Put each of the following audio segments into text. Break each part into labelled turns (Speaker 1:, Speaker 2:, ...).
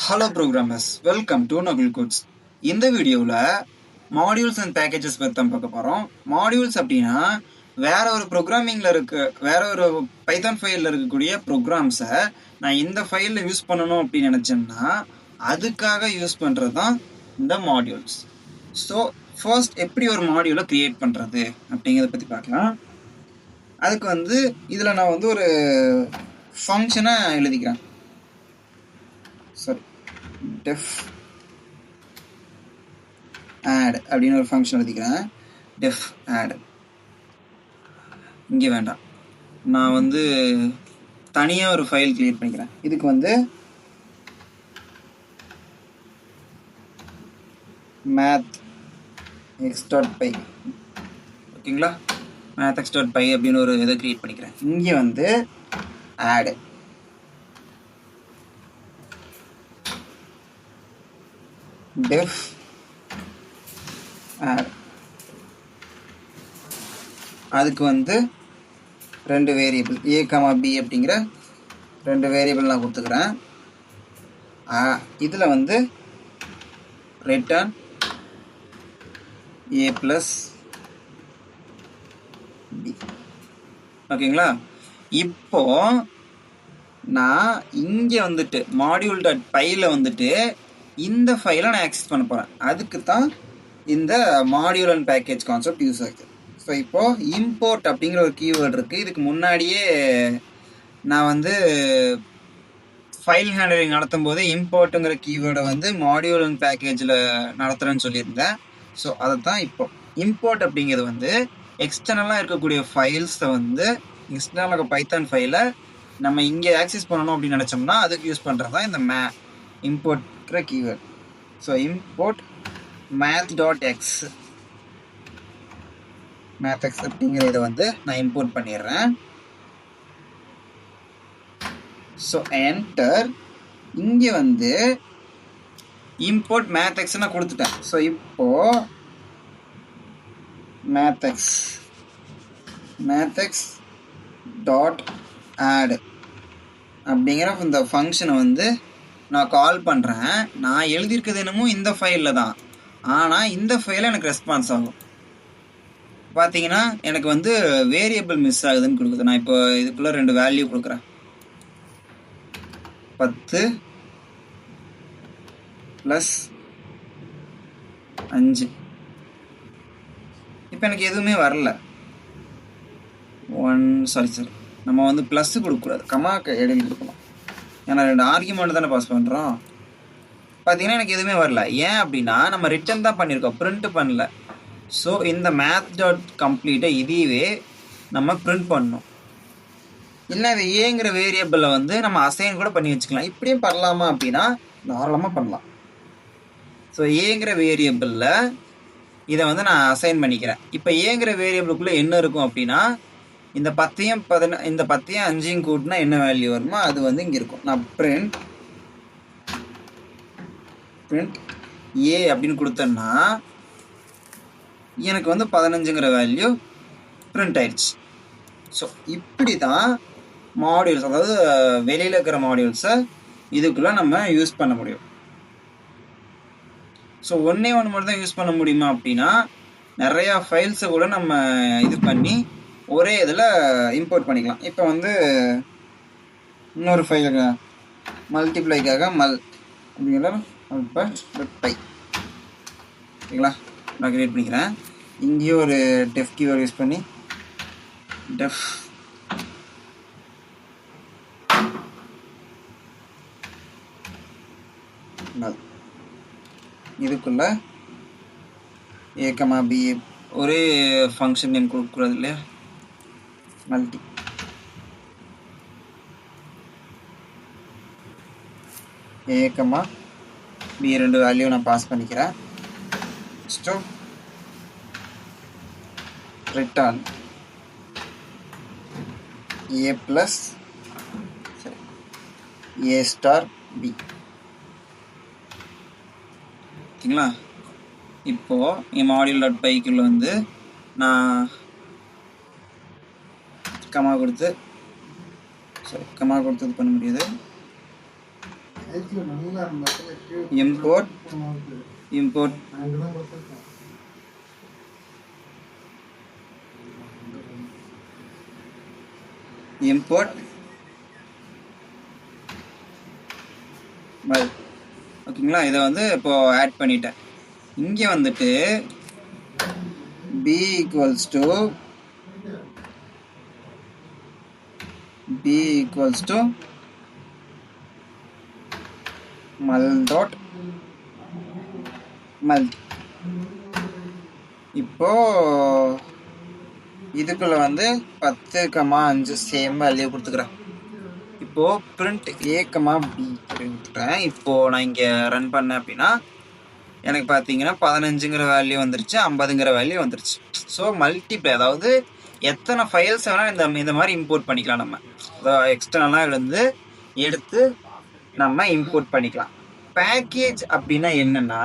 Speaker 1: Hello programmers, welcome to Nakul codes. இந்த வீடியோவில் modules and packages பற்றி தான் பார்க்க போகிறோம். மாடியூல்ஸ் அப்படின்னா வேற ஒரு ப்ரோக்ராமிங்கில் வேற ஒரு பைத்தான் ஃபைலில் இருக்கக்கூடிய ப்ரோக்ராம்ஸை நான் இந்த ஃபைலில் யூஸ் பண்ணணும் அப்படின்னு நினச்சேன்னா அதுக்காக யூஸ் பண்ணுறது தான் இந்த மாடியூல்ஸ். ஸோ ஃபர்ஸ்ட் எப்படி ஒரு மாடியூலை க்ரியேட் பண்ணுறது அப்படிங்கிறத பற்றி பார்க்கலாம். அதுக்கு இதில் நான் ஒரு ஃபங்க்ஷனை எழுதிக்கிறேன். def add அப்படின்னு ஒரு ஃபங்க்ஷன் எழுதிக்கிறேன். def add இங்கே வேண்டாம், நான் தனியாக ஒரு ஃபைல் கிரியேட் பண்ணிக்கிறேன். இதுக்கு mathx.py ஓகேங்களா, mathx.py அப்படின்னு ஒரு இதை கிரியேட் பண்ணிக்கிறேன். இங்கே add def add அதுக்கு ரெண்டு வேரியபிள் a, b அப்படிங்கிற ரெண்டு வேரியபிள் நான் கொடுத்துக்கிறேன். இதில் ரிட்டர்ன் a + b ஓகேங்களா. இப்போ நான் இங்கே module.pyல இந்த ஃபைலை நான் ஆக்சஸ் பண்ண போகிறேன். அதுக்கு தான் இந்த module and package concept use ஆகுது. ஸோ இப்போது இம்போர்ட் அப்படிங்கிற ஒரு கீவேர்டு இருக்குது. இதுக்கு முன்னாடியே நான் ஃபைல் ஹேண்டலிங் நடத்தும் போது இம்போர்ட்டுங்கிற கீவேர்டை மாடியூல் அண்ட் பேக்கேஜில் நடத்துகிறேன்னு சொல்லியிருந்தேன். ஸோ அதை தான் இப்போ இம்போர்ட் அப்படிங்கிறது எக்ஸ்டர்னலாக இருக்கக்கூடிய ஃபைல்ஸை எக்ஸ்டர்னலாக பைத்தான் ஃபைலை நம்ம இங்கே ஆக்சஸ் பண்ணணும் அப்படின்னு நினச்சோம்னா அதுக்கு யூஸ் பண்ணுறது தான் இந்த import keyword. So import math.x அப்படிங்கிறத நான் இம்போர்ட் பண்ணிடுறேன். So enter. இங்கே இம்போர்ட் mathx நான் கொடுத்துட்டேன். ஸோ இப்போ mathx.add அப்படிங்கிற இந்த ஃபங்க்ஷனை நான் கால் பண்ணுறேன். நான் எழுதியிருக்கிறது என்னமோ இந்த ஃபைலில் தான், ஆனால் இந்த ஃபைலில் எனக்கு ரெஸ்பான்ஸ் ஆகும். பார்த்தீங்கன்னா எனக்கு வேரியபிள் மிஸ் ஆகுதுன்னு கொடுக்குது. நான் இப்போ இதுக்குள்ளே ரெண்டு வேல்யூ கொடுக்குறேன், 10 + 5. இப்போ எனக்கு எதுவுமே வரல. நம்ம ப்ளஸ் கொடுக்கக்கூடாது, கமாக்கு இடையில் கொடுக்கலாம். ஏன்னா ரெண்டு ஆர்கியூமெண்ட் தானே பாஸ் பண்ணுறோம். பார்த்தீங்கன்னா எனக்கு எதுவுமே வரல. ஏன் அப்படின்னா நம்ம ரிட்டர்ன் தான் பண்ணியிருக்கோம், பிரிண்ட் பண்ணல. ஸோ இந்த math.complete இதுவே நம்ம பிரிண்ட் பண்ணணும். இல்லை இது ஏங்கிற வேரியபிளை நம்ம அசைன் கூட பண்ணி வச்சுக்கலாம். இப்படியும் பண்ணலாமா அப்படின்னா தாராளமாக பண்ணலாம். ஸோ ஏங்கிற வேரியபிளில் இதை நான் அசைன் பண்ணிக்கிறேன். இப்போ ஏங்கிற வேரியபிளுக்குள்ளே என்ன இருக்கும் அப்படின்னா இந்த 10யும் 5யும் கூட்டினா என்ன வேல்யூ வருமோ அது இங்கே இருக்கும். நான் பிரிண்ட் ஏ அப்படின்னு கொடுத்தேன்னா எனக்கு 15ங்கிற வேல்யூ பிரிண்ட் ஆயிடுச்சு. ஸோ இப்படி தான் மாடியூல்ஸ், அதாவது வெளியில் இருக்கிற மாடியூல்ஸை இதுக்குள்ளே நம்ம யூஸ் பண்ண முடியும். ஸோ ஒன்று மட்டும் தான் யூஸ் பண்ண முடியுமா அப்படின்னா நிறையா ஃபைல்ஸை கூட நம்ம இது பண்ணி ஒரே இதில் இம்போர்ட் பண்ணிக்கலாம். இப்போ இன்னொரு ஃபைலுக்கு மல்டிப்ளைக்காக அப்படிங்கிற பை ஓகேங்களா நான் கிரியேட் பண்ணிக்கிறேன். இங்கேயும் ஒரு டெஃப் கீவேர்ட் யூஸ் பண்ணி டெஃப் இதுக்குள்ள a, b ஒரே ஃபங்க்ஷன் நேம் கொடுக்கக்கூடாது இல்லையா, மல்டி. a, b ரெண்டு வேல்யூ நான் பாஸ் பண்ணிக்கிறேன். நெக்ஸ்ட் ரிட்டர்ன் a + b ஓகேங்களா. இப்போது என் மாடியூல்.pyக்குள்ள நான் கமா கொடுத்து இது பண்ண முடியுது. import import import மல். ஓகேங்களா, இதை வந்து இப்போ ஆட் பண்ணிட்டேன். இங்கே வந்துட்டு b equals to Mal dot மல். இப்போ இதுக்குள்ள வந்து 10,5 சேம் வேல்யூ கொடுத்துக்கிறேன். இப்போ பிரிண்ட் a, b கொடுத்துட்டேன். இப்போ நான் இங்க ரன் பண்ணேன் அப்படின்னா எனக்கு பார்த்தீங்கன்னா 15ங்கிற வேல்யூ வந்துருச்சு, 50ங்கிற வேல்யூ வந்துருச்சு. ஸோ மல்டிப்ளை, அதாவது எத்தனை ஃபைல்ஸ் வேணால் இந்த மாதிரி இம்போர்ட் பண்ணிக்கலாம். நம்ம அதாவது எக்ஸ்டர்னலாக இருந்து எடுத்து நம்ம இம்போர்ட் பண்ணிக்கலாம். பேக்கேஜ் அப்படின்னா என்னன்னா,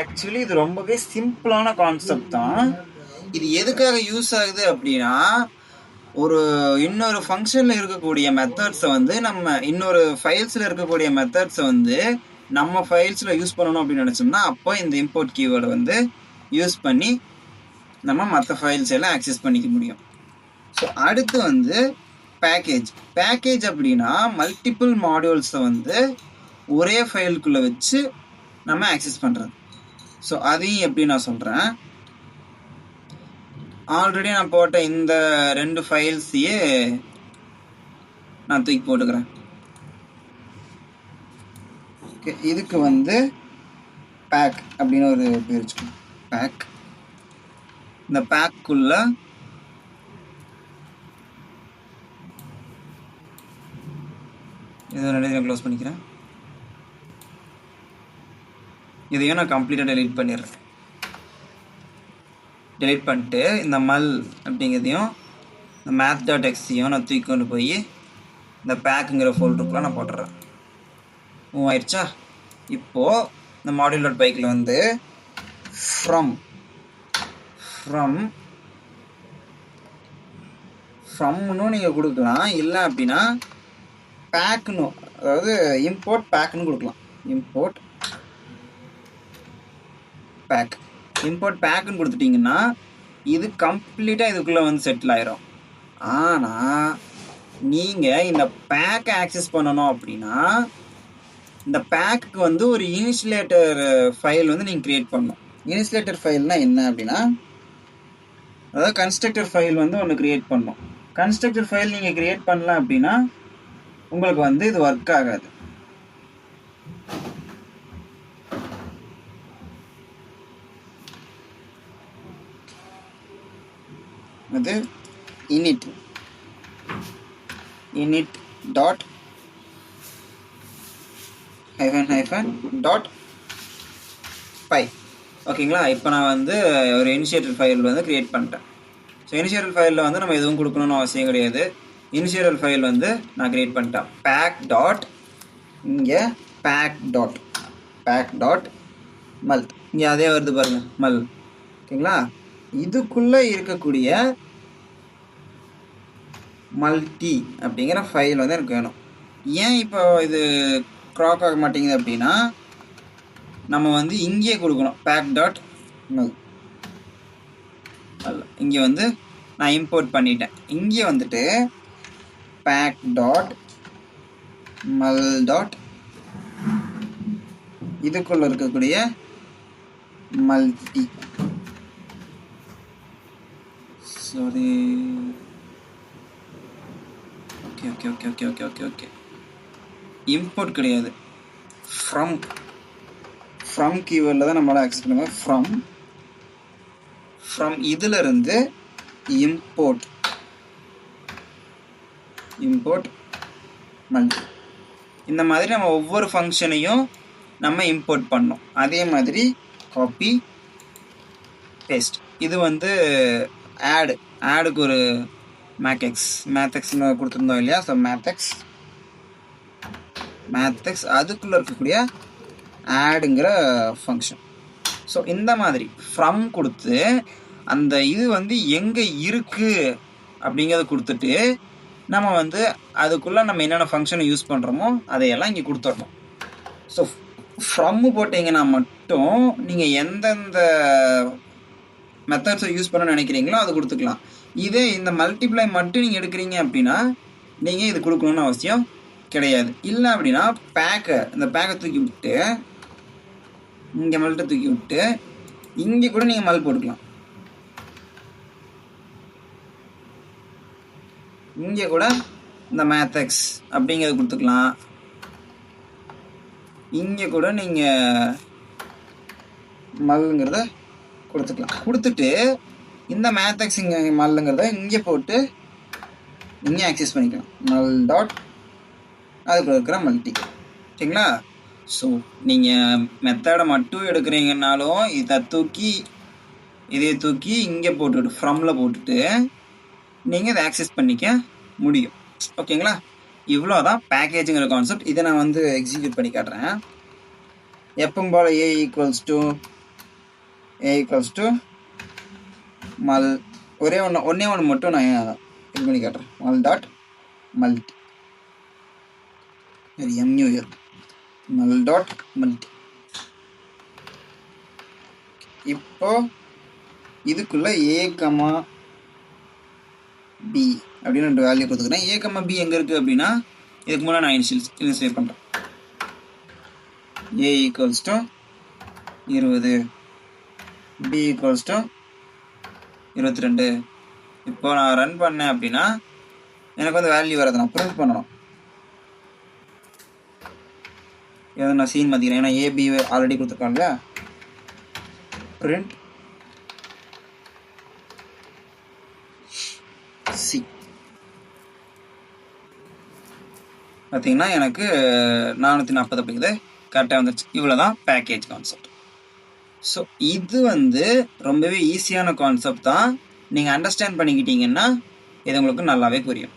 Speaker 1: ஆக்சுவலி இது ரொம்பவே சிம்பிளான கான்செப்ட் தான். இது எதுக்காக யூஸ் ஆகுது அப்படின்னா, இன்னொரு ஃபங்க்ஷனில் இருக்கக்கூடிய மெத்தட்ஸை வந்து நம்ம இன்னொரு ஃபைல்ஸில் இருக்கக்கூடிய மெத்தட்ஸை வந்து நம்ம ஃபைல்ஸில் யூஸ் பண்ணணும் அப்படின்னு நினச்சோம்னா அப்போ இந்த இம்போர்ட் கீவேர்டை வந்து யூஸ் பண்ணி நம்ம மற்ற ஃபைல்ஸ் எல்லாம் ஆக்சஸ் பண்ணிக்க முடியும். ஸோ அடுத்து வந்து பேக்கேஜ் அப்படின்னா மல்டிபிள் மாடியூல்ஸை வந்து ஒரே ஃபைலுக்குள்ளே வச்சு நம்ம ஆக்சஸ் பண்ணுறது. ஸோ அதையும் எப்படி நான் சொல்கிறேன். ஆல்ரெடி நான் போட்ட இந்த 2 ஃபைல்ஸையே நான் தூக்கி போட்டுக்கிறேன். ஓகே, இதுக்கு வந்து பேக் அப்படின்னு ஒரு பேர் வச்சுக்கோங்க. பேக். இந்த பேக்குள்ள இதை 2 க்ளோஸ் பண்ணிக்கிறேன். இதையும் நான் கம்ப்ளீட்டாக டெலீட் பண்ணிடுறேன். டெலீட் பண்ணிட்டு இந்த மல் அப்படிங்கிறதையும் இந்த math.xஐயும் நான் தூக்கி கொண்டு போய் இந்த பேக்குங்கிற ஃபோல்டருக்குள்ள நான் போட்டுறேன். மூவ் ஆயிடுச்சா? இப்போது இந்த module.pyல வந்து ஃப்ரம்னு நீங்கள் கொடுக்கலாம். இல்லை அப்படின்னா பேக்குன்னு, அதாவது இம்போர்ட் பேக்குன்னு கொடுக்கலாம். இம்போர்ட் பேக்குன்னு கொடுத்துட்டிங்கன்னா இது கம்ப்ளீட்டாக இதுக்குள்ளே வந்து செட்டில் ஆயிரும். ஆனால் நீங்கள் இந்த பேக்கை ஆக்சஸ் பண்ணணும் அப்படின்னா இந்த பேக்குக்கு வந்து ஒரு இனிஷியலேட்டர் ஃபைல் வந்து நீங்கள் க்ரியேட் பண்ணணும். இனிஷியலேட்டர் ஃபைல்னால் என்ன அப்படின்னா, அதாவது கன்ஸ்ட்ரக்டர் ஃபைல் வந்து ஒன்று க்ரியேட் பண்ணணும். கன்ஸ்ட்ரக்டர் ஃபைல் நீங்கள் க்ரியேட் பண்ணலாம் அப்படின்னா உங்களுக்கு வந்து இது ஒர்க் ஆகாது. அது init டாட் py. ஓகேங்களா, இப்போ நான் வந்து ஒரு இனிஷியேட்டர் ஃபைல் வந்து க்ரியேட் பண்ணிட்டேன். ஸோ இனிஷியேட்டர் ஃபைலில் வந்து நம்ம எதுவும் கொடுக்கணும்னு அவசியம் கிடையாது. இனிஷியேட்டர் ஃபைல் வந்து நான் க்ரியேட் பண்ணிட்டேன். பேக் டாட் இங்கே பேக் டாட் மல். இங்கே அதே வருது பாருங்கள், மல். ஓகேங்களா, இதுக்குள்ளே இருக்கக்கூடிய மல்டி அப்படிங்கிற ஃபைல் வந்து எனக்கு வேணும். ஏன் இப்போ இது க்ராக் ஆக மாட்டேங்குது அப்படின்னா, நம்ம வந்து இங்கே கொடுக்கணும் பேக் டாட் மல். இங்கே வந்து நான் இம்போர்ட் பண்ணிட்டேன். இங்கே வந்துட்டு பேக் டாட் மல் டாட் இதுக்குள்ள இருக்கக்கூடிய மல்டி. சாரி, ஓகே இம்போர்ட் கிடையாது, ஃப்ரம் கீவேர்டில் தான் நம்மளால் ஆக்சஸ் பண்ணுவோம். ஃப்ரம் இதில் இருந்து இம்போர்ட் மல்டி. இந்த மாதிரி நம்ம ஒவ்வொரு ஃபங்க்ஷனையும் நம்ம இம்போர்ட் பண்ணோம். அதே மாதிரி காப்பி பேஸ்ட். இது வந்து ஆடுக்கு ஒரு மேத்எக்ஸ்னு கொடுத்துருந்தோம் இல்லையா? ஸோ மேத்எக்ஸ் அதுக்குள்ளே இருக்கக்கூடிய ஆடுங்கிற ஃபங்க்ஷன். ஸோ இந்த மாதிரி ஃப்ரம் கொடுத்து அந்த இது வந்து எங்கே இருக்குது அப்படிங்கிறத கொடுத்துட்டு நம்ம வந்து அதுக்குள்ளே நம்ம என்னென்ன ஃபங்க்ஷனை யூஸ் பண்ணுறோமோ அதையெல்லாம் இங்கே கொடுத்துடணும். ஸோ ஃப்ரம்மு போட்டிங்கன்னா மட்டும் நீங்கள் எந்தெந்த மெத்தட்ஸை யூஸ் பண்ண நினைக்கிறீங்களோ அது கொடுத்துக்கலாம். இதே இந்த மல்டிப்ளை மட்டும் நீங்கள் எடுக்கிறீங்க அப்படின்னா நீங்கள் இது கொடுக்கணும்னு அவசியம் கிடையாது. இல்லை அப்படின்னா இந்த பேக்கை தூக்கி விட்டு இங்கே மல்ட்டை தூக்கி விட்டு இங்கே கூட நீங்கள் மல் போட்டுக்கலாம். இங்கே கூட இந்த மேத்தக்ஸ் அப்படிங்கிறது கொடுத்துக்கலாம். இங்கே கூட நீங்கள் மல்லுங்கிறத கொடுத்துக்கலாம். கொடுத்துட்டு இந்த மேத்தக்ஸ் இங்கே மல்லுங்கிறத இங்கே போட்டு இங்கே ஆக்சஸ் பண்ணிக்கலாம். மல் டாட் அதுக்குள்ள இருக்கிற மல்டி. சரிங்களா? ஸோ நீங்கள் மெத்தடை மட்டும் எடுக்கிறீங்கன்னாலும் இதை தூக்கி இங்கே போட்டுவிட்டு ஃப்ரம்மில் போட்டுட்டு நீங்கள் இதை ஆக்சஸ் பண்ணிக்க முடியும். ஓகேங்களா? இவ்வளோ தான் பேக்கேஜுங்கிற கான்செப்ட். இதை நான் வந்து எக்ஸிக்யூட் பண்ணி காட்டுறேன். எப்பவும் போல் ஏ ஈக்குவல்ஸ் டு மல் ஒன்றே ஒன்று மட்டும் நான் இது பண்ணி காட்டுறேன். மல் டாட் மல்டி எம்யூஎல் மல் டாட் மல்டி. இப்போ இதுக்குள்ள ஏ கமா பி அப்படின்னு 2 வேல்யூ கொடுத்துக்கிறேன். ஏ கமா பி எங்கே இருக்குது அப்படின்னா இதுக்கு முன்னாடி நான் இனிஷியேட் பண்ணுறேன். A equals to 20, B equals to 22. இப்போ நான் ரன் பண்ணேன் அப்படின்னா எனக்கு வந்து வேல்யூ வரது நான் ப்ரிண்ட் பண்ணணும். இதை நான் சீன் மாற்றிக்கிறேன். ஏன்னா ஏபி ஆல்ரெடி கொடுத்துருக்காங்க. பிரிண்ட் சி பார்த்தீங்கன்னா எனக்கு 440 அப்படிங்கிறது கரெக்டாக வந்துடுச்சு. இவ்வளோ தான் பேக்கேஜ் கான்செப்ட். ஸோ இது வந்து ரொம்பவே ஈஸியான கான்செப்ட் தான். நீங்கள் அண்டர்ஸ்டாண்ட் பண்ணிக்கிட்டீங்கன்னா இது உங்களுக்கு நல்லாவே புரியும்.